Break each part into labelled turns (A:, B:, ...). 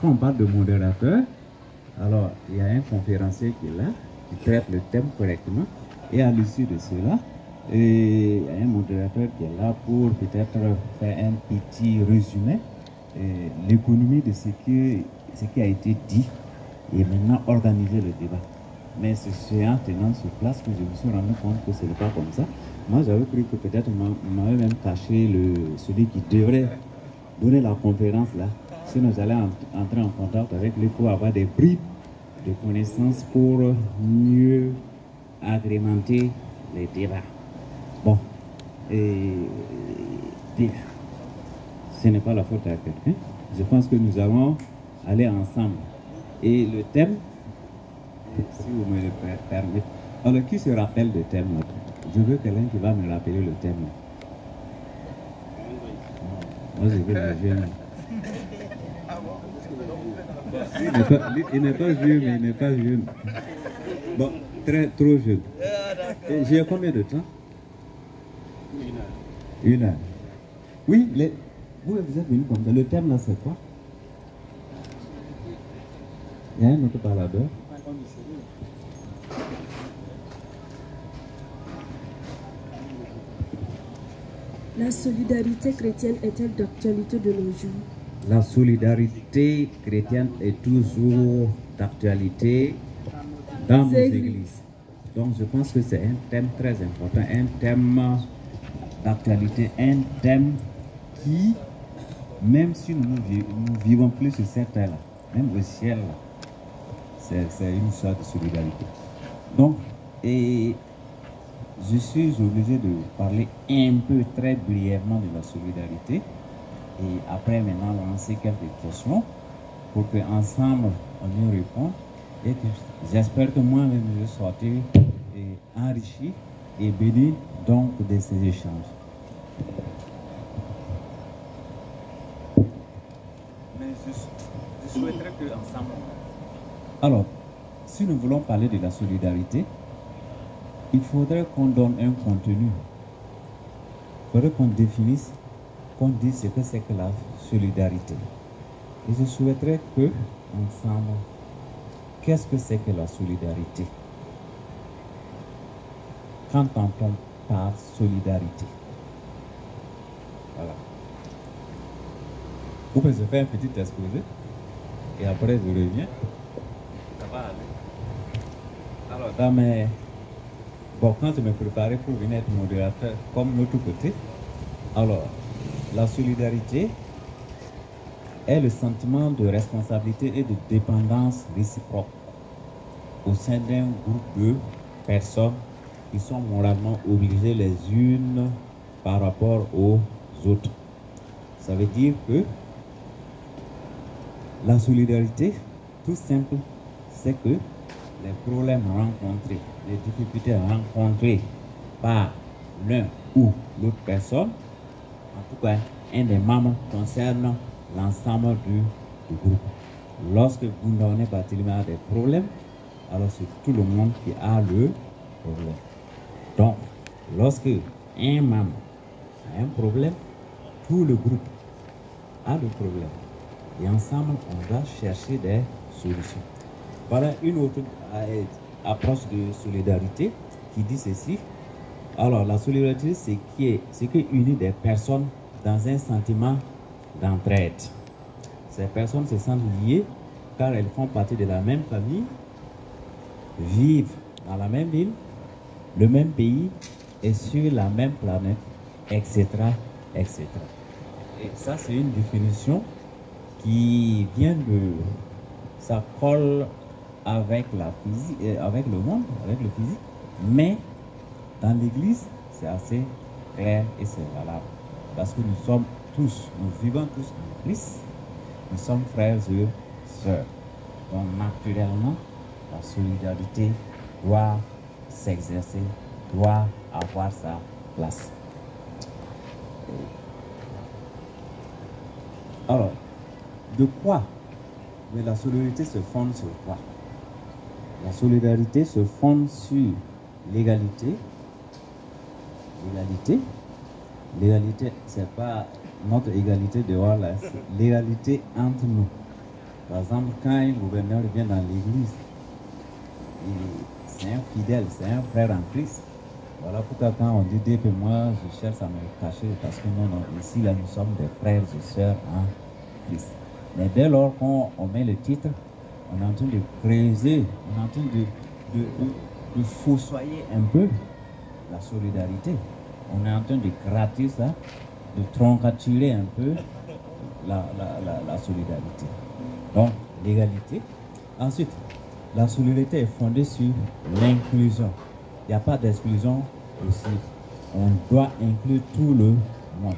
A: quand on parle de modérateur, alors il y a un conférencier qui est là, qui traite le thème correctement, et à l'issue de cela, il y a un modérateur qui est là pour peut-être faire un petit résumé, l'économie de ce qui a été dit, et maintenant organiser le débat. Mais c'est en tenant sur place que je me suis rendu compte que ce n'est pas comme ça. Moi, j'avais cru que peut-être on m'avait même caché celui qui devrait donner la conférence là. Sinon, j'allais entrer en contact avec lui pour avoir des bribes de connaissances pour mieux agrémenter les débats. Bon, et bien, ce n'est pas la faute à quelqu'un. Je pense que nous allons aller ensemble. Et le thème, si vous me le permettez. Alors, qui se rappelle le thème là? Je veux quelqu'un qui va me rappeler le thème là. Moi, je veux le jeune. Il n'est pas vieux, mais il n'est pas jeune. Bon, trop jeune. J'ai combien de temps? 1 heure. Oui, vous êtes venu comme ça. Le thème là, c'est quoi? Il y a un autre baladeur.
B: La solidarité chrétienne est-elle d'actualité de nos jours?
A: La solidarité chrétienne est toujours d'actualité dans nos églises. Donc je pense que c'est un thème très important, un thème d'actualité, un thème qui, même si nous ne vivons plus sur cette terre-là, même au ciel, c'est une sorte de solidarité. Donc, et je suis obligé de parler un peu, très brièvement de la solidarité. Et après, maintenant, lancer quelques questions pour qu'ensemble, on y réponde. Et que j'espère que moi-même, je vais sortir enrichi et béni donc de ces échanges. Mais je souhaiterais qu'ensemble... Alors, si nous voulons parler de la solidarité, il faudrait qu'on donne un contenu. Il faudrait qu'on définisse, qu'on dise ce que c'est que la solidarité. Et je souhaiterais que, ensemble, qu'est-ce que c'est que la solidarité? Quand on parle solidarité. Voilà. Vous pouvez faire un petit exposé et après je reviens. Ça va aller. Alors, dans mes... Bon, quand je me préparais pour venir être modérateur, comme l'autre côté, alors, la solidarité est le sentiment de responsabilité et de dépendance réciproque au sein d'un groupe de personnes qui sont moralement obligées les unes par rapport aux autres. Ça veut dire que la solidarité, tout simple, c'est que les problèmes rencontrés, les difficultés rencontrées par l'un ou l'autre personne, en tout cas un des membres, concerne l'ensemble du groupe. Lorsque vous donnez Barthélemy des problèmes, alors c'est tout le monde qui a le problème. Donc, lorsque un membre a un problème, tout le groupe a le problème. Et ensemble, on va chercher des solutions. Voilà une autre approche de solidarité qui dit ceci. Alors, la solidarité, c'est ce qui unit des personnes dans un sentiment d'entraide. Ces personnes se sentent liées car elles font partie de la même famille, vivent dans la même ville, le même pays et sur la même planète, etc., etc. Et ça, c'est une définition qui vient de... Ça colle avec la physique, avec le monde, avec le physique, mais dans l'Église, c'est assez clair et c'est valable. Parce que nous sommes tous, nous vivons tous en Christ, nous sommes frères et sœurs. Donc naturellement, la solidarité doit s'exercer, doit avoir sa place. Alors, de quoi? Mais la solidarité se fonde sur quoi? La solidarité se fonde sur l'égalité. L'égalité, c'est pas notre égalité dehors là, c'est l'égalité entre nous. Par exemple, quand un gouverneur vient dans l'église, c'est un fidèle, c'est un frère en Christ. Voilà pourquoi quand on dit que moi je cherche à me cacher, parce que non, ici là nous sommes des frères et sœurs en Christ. Mais dès lors qu'on met le titre, on est en train de creuser, on est en train de fossoyer un peu la solidarité. On est en train de gratter ça, de troncaturer un peu la solidarité. Donc, l'égalité. Ensuite, la solidarité est fondée sur l'inclusion. Il n'y a pas d'exclusion possible. On doit inclure tout le monde.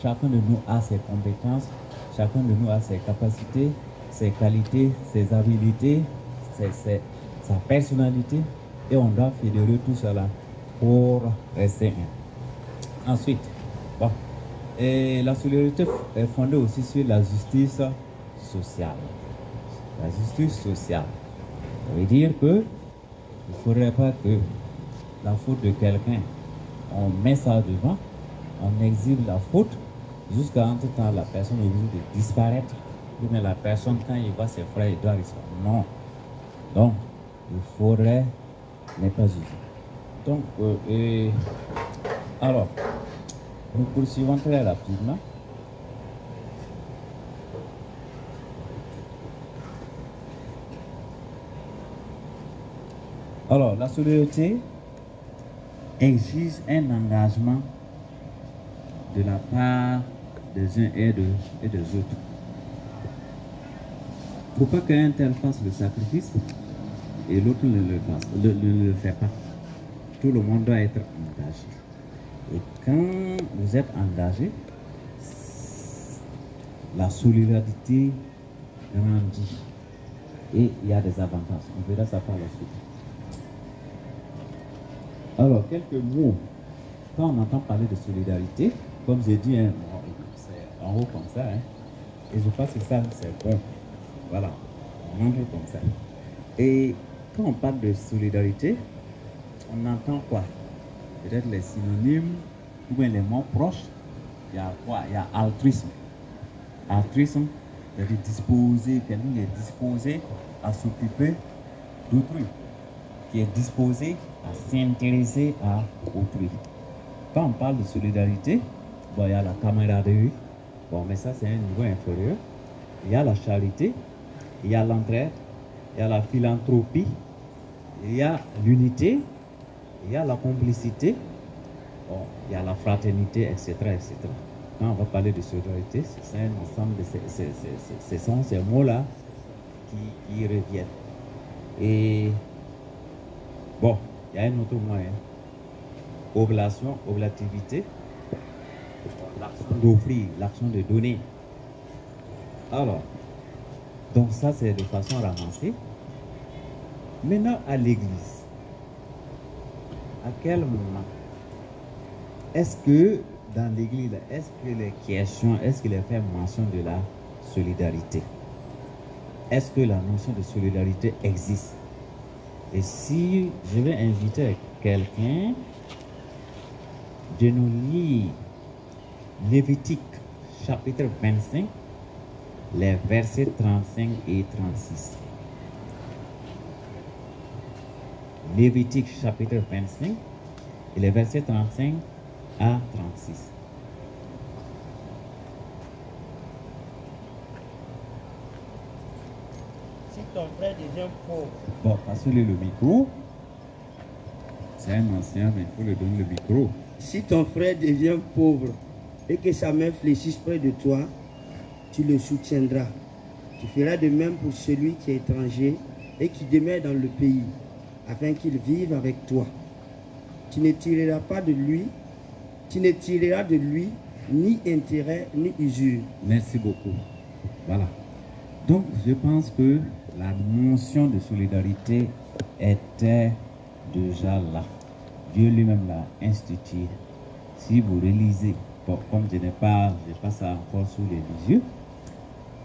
A: Chacun de nous a ses compétences, chacun de nous a ses capacités, ses qualités, ses habilités, sa personnalité, et on doit fédérer tout cela pour rester un. Ensuite, bon, et la solidarité est fondée aussi sur la justice sociale. La justice sociale, ça veut dire que il ne faudrait pas que la faute de quelqu'un, on met ça devant, on exhibe la faute, jusqu'à un temps la personne est obligée de disparaître, mais la personne, quand il voit ses frères, il doit rester. Non. Donc, il faudrait ne pas juger. Donc, alors, nous poursuivons très rapidement. Alors, la solidarité exige un engagement de la part des uns et des autres. Il ne faut pas qu'un tel fasse le sacrifice et l'autre ne le fait pas. Tout le monde doit être engagé. Et quand vous êtes engagé, la solidarité grandit. Et il y a des avantages. On verra ça par la suite. Alors, quelques mots. Quand on entend parler de solidarité, comme j'ai dit, hein, c'est en haut comme ça, hein, et je pense que ça, c'est bon. Voilà, on entre comme ça. Et quand on parle de solidarité, on entend quoi? Peut-être les synonymes, ou bien les mots proches. Il y a quoi? Il y a altruisme. Altruisme, c'est-à-dire disposer, quelqu'un qui est disposé à s'occuper d'autrui, qui est disposé à s'intéresser à autrui. Quand on parle de solidarité, bon, il y a la camaraderie, bon, mais ça c'est un niveau inférieur. Il y a la charité, il y a l'entraide, il y a la philanthropie, il y a l'unité, il y a la complicité, bon, il y a la fraternité, etc., etc. Quand on va parler de solidarité, c'est un ensemble de ces mots-là qui reviennent. Et bon, il y a un autre moyen. Oblation, oblativité, l'action d'offrir, l'action de donner. Alors, donc ça c'est de façon ramassée. Maintenant à l'église, à quel moment est-ce que dans l'église, est-ce que les questions, est-ce qu'il est fait mention de la solidarité? Est-ce que la notion de solidarité existe? Et si je vais inviter quelqu'un de nous lire Lévitique chapitre 25, les versets 35 et 36. Lévitique chapitre 25 et les versets 35 à 36.
C: Si ton frère devient pauvre.
A: Bon, passez-lui le micro. C'est un ancien, mais il faut lui donner le micro.
C: Si ton frère devient pauvre et que sa main fléchisse près de toi, tu le soutiendras. Tu feras de même pour celui qui est étranger et qui demeure dans le pays, afin qu'il vive avec toi. Tu ne tireras pas de lui, tu ne tireras de lui ni intérêt ni usure.
A: Merci beaucoup. Voilà. Donc, je pense que la notion de solidarité était déjà là. Dieu lui-même l'a institué. Si vous relisez, bon, comme je n'ai pas ça encore sous les yeux.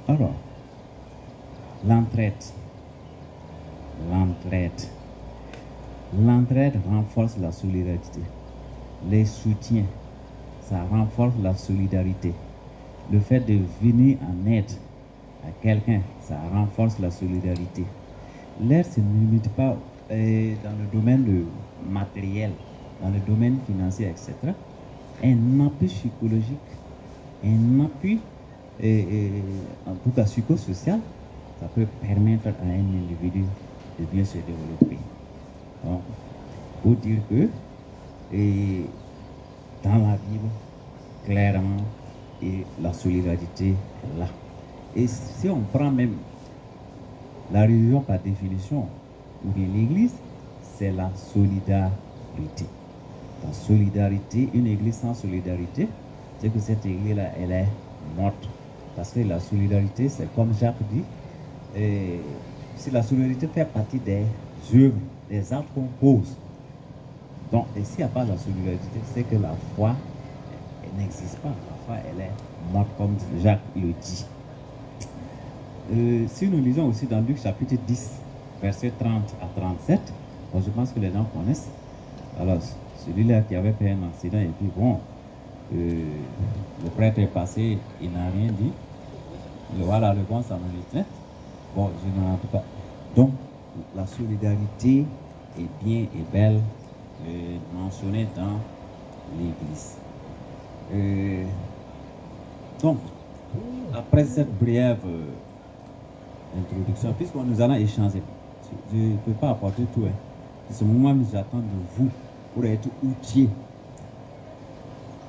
A: Alors, l'entraide. L'entraide renforce la solidarité. Les soutiens, ça renforce la solidarité. Le fait de venir en aide à quelqu'un, ça renforce la solidarité. L'aide ne se limite pas dans le domaine matériel, dans le domaine financier, etc. Un appui psychologique, un appui, en tout cas psychosocial, ça peut permettre à un individu de bien se développer. Donc, il faut dire que dans la Bible, clairement, la solidarité est là. Et si on prend même la religion par définition, ou bien l'Église, c'est la solidarité. La solidarité, une Église sans solidarité, c'est que cette Église-là, elle est morte. Parce que la solidarité, c'est comme Jacques dit, si la solidarité fait partie des œuvres, des actes qu'on pose. Donc, et s'il n'y a pas la solidarité, c'est que la foi, elle n'existe pas. La foi, elle est morte, comme Jacques le dit. Si nous lisons aussi dans Luc chapitre 10, versets 30 à 37, bon, je pense que les gens connaissent. Alors, celui-là qui avait fait un accident, et puis bon, le prêtre est passé, il n'a rien dit. Voilà le bon samaritain. Bon, je n'en rentre pas. Donc, la solidarité est bien et belle mentionnée dans l'Église. Donc, après cette brève introduction, puisque nous allons échanger, je ne peux pas apporter tout. En ce moment, j'attends de vous pour être outillés.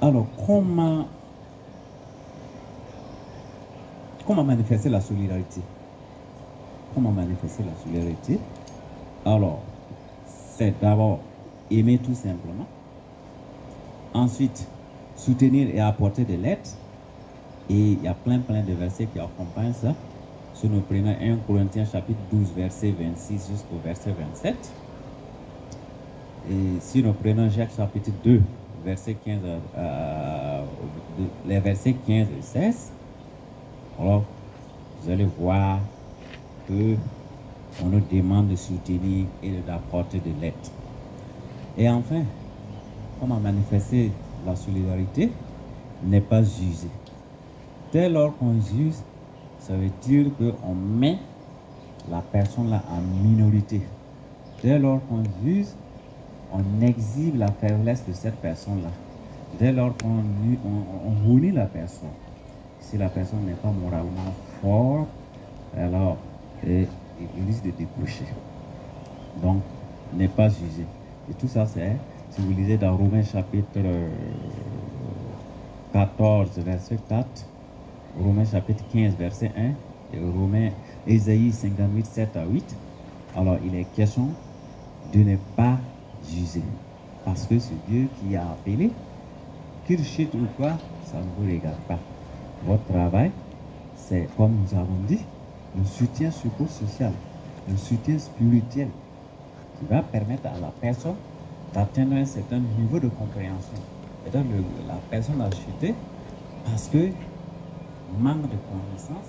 A: Alors, comment manifester la solidarité? Comment manifester la solidarité? Alors, c'est d'abord aimer tout simplement. Ensuite, soutenir et apporter de l'aide. Et il y a plein de versets qui accompagnent ça. Si nous prenons 1 Corinthiens chapitre 12, verset 26 jusqu'au verset 27. Et si nous prenons Jacques chapitre 2, verset 15 les versets 15 et 16, alors vous allez voir que on nous demande de soutenir et d'apporter de l'aide. Et enfin, comment manifester la solidarité? N'est pas juger. Dès lors qu'on juge, ça veut dire qu'on met la personne là en minorité. Dès lors qu'on juge, on exhibe la faiblesse de cette personne-là. Dès lors qu'on unit la personne, si la personne n'est pas moralement forte, alors il risque de décrocher. Donc, n'est pas jugé. Et tout ça, c'est, si vous lisez dans Romains chapitre 14, verset 4, Romains chapitre 15, verset 1, et Ésaïe 58, 7 à 8, alors il est question de ne pas juger. Parce que c'est Dieu qui a appelé, qu'il chute ou quoi, ça ne vous regarde pas. Votre travail, c'est, comme nous avons dit, le soutien psychosocial, le soutien spirituel, qui va permettre à la personne d'atteindre un certain niveau de compréhension. Et donc, la personne a chuté parce que manque de connaissance,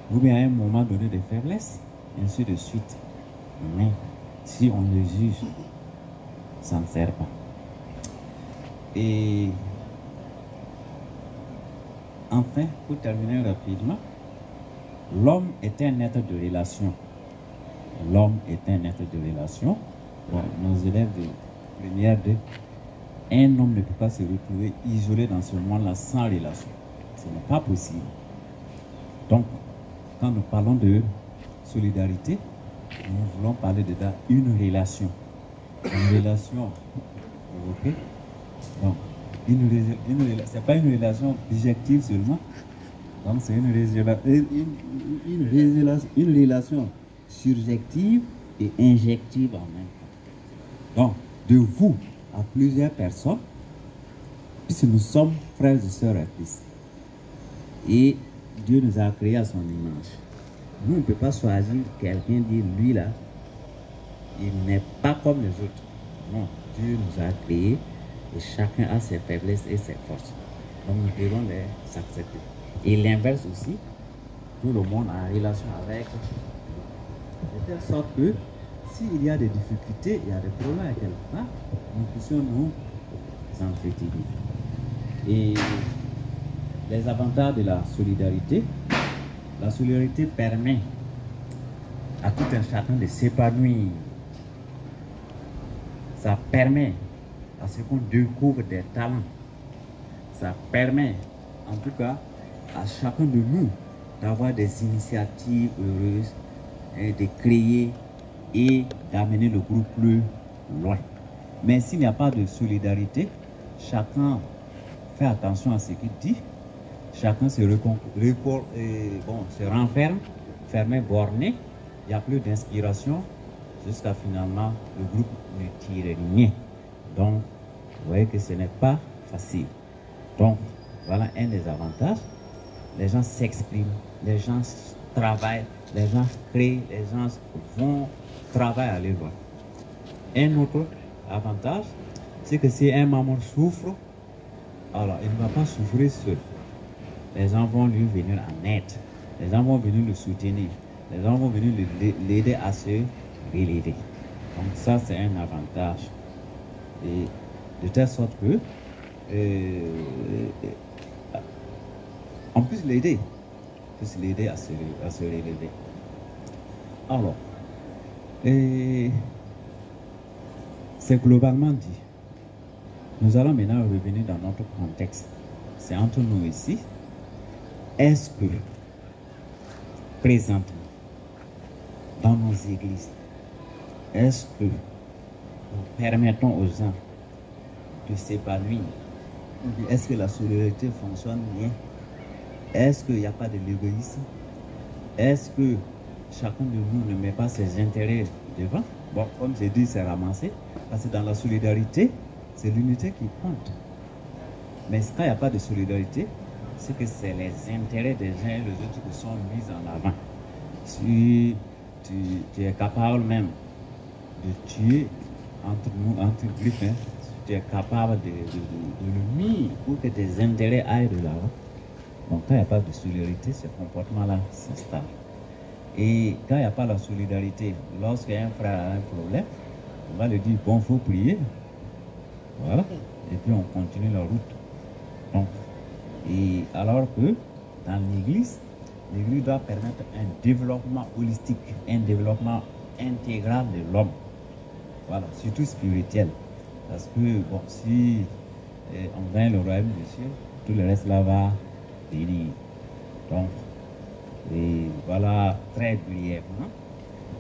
A: ou bien à un moment donné de faiblesse, et ainsi de suite. Mais si on le juge, ça ne sert pas. Et enfin, pour terminer rapidement, l'homme est un être de relation. L'homme est un être de relation. Bon, nos élèves de première de un homme ne peut pas se retrouver isolé dans ce monde-là sans relation. Ce n'est pas possible. Donc, quand nous parlons de solidarité, nous voulons parler dedans une relation. Une relation. Ok? Donc, c'est pas une relation objective seulement. Donc, c'est une relation subjective et injective en même temps. Donc, de vous à plusieurs personnes, puisque nous sommes frères et sœurs à Christ. Et Dieu nous a créés à son image. Nous, on ne peut pas choisir quelqu'un, dire lui là, il n'est pas comme les autres. Non, Dieu nous a créés et chacun a ses faiblesses et ses forces. Donc nous devons les accepter. Et l'inverse aussi, tout le monde a en relation avec. De telle sorte que s'il y a des difficultés, il y a des problèmes quelque part, nous puissions nous entretenir. Et les avantages de la solidarité, La solidarité permet à tout un chacun de s'épanouir. Ça permet à ce qu'on découvre des talents. Ça permet, en tout cas, à chacun de nous d'avoir des initiatives heureuses, et de créer et d'amener le groupe plus loin. Mais s'il n'y a pas de solidarité, chacun fait attention à ce qu'il dit, chacun se renferme, fermé, borné, il n'y a plus d'inspiration, jusqu'à finalement le groupe ne tire rien. Donc, vous voyez que ce n'est pas facile. Donc, voilà un des avantages. Les gens s'expriment, les gens travaillent, les gens créent, les gens vont travailler à l'éloignement. Un autre avantage, c'est que si un membre souffre, alors il ne va pas souffrir seul. Les gens vont lui venir en aide, les gens vont venir le soutenir, les gens vont venir l'aider à se relever. Donc ça, c'est un avantage. Et de telle sorte que on puisse l'aider à se relever. Alors, c'est globalement dit. Nous allons maintenant revenir dans notre contexte. C'est entre nous ici. Est-ce que, présentement, dans nos églises, est-ce que nous permettons aux gens de s'épanouir? Est-ce que la solidarité fonctionne bien? Est-ce qu'il n'y a pas de l'égoïsme? Est-ce que chacun de nous ne met pas ses intérêts devant? Bon, comme j'ai dit, c'est ramassé. Parce que dans la solidarité, c'est l'unité qui compte. Mais quand il n'y a pas de solidarité, c'est que c'est les intérêts des uns et des autres qui sont mis en avant. Si tu es capable même de tuer entre griffes, si tu es capable de le nuire pour que tes intérêts aillent de l'avant. Donc quand il n'y a pas de solidarité, ce comportement-là s'installe. Et quand il n'y a pas la solidarité, lorsqu'un frère a un problème, on va lui dire, bon, il faut prier. Voilà. Et puis on continue la route. Donc, et alors que dans l'église doit permettre un développement holistique, un développement intégral de l'homme. Voilà, surtout spirituel. Parce que, bon, si on gagne le royaume de Dieu, tout le reste là va venir. Donc, et voilà très brièvement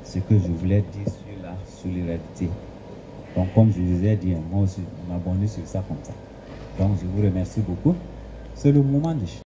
A: ce que je voulais dire sur la solidarité. Donc, comme je vous ai dit, moi aussi, on m'a abonné sur ça comme ça. Donc, je vous remercie beaucoup. C'est le moment de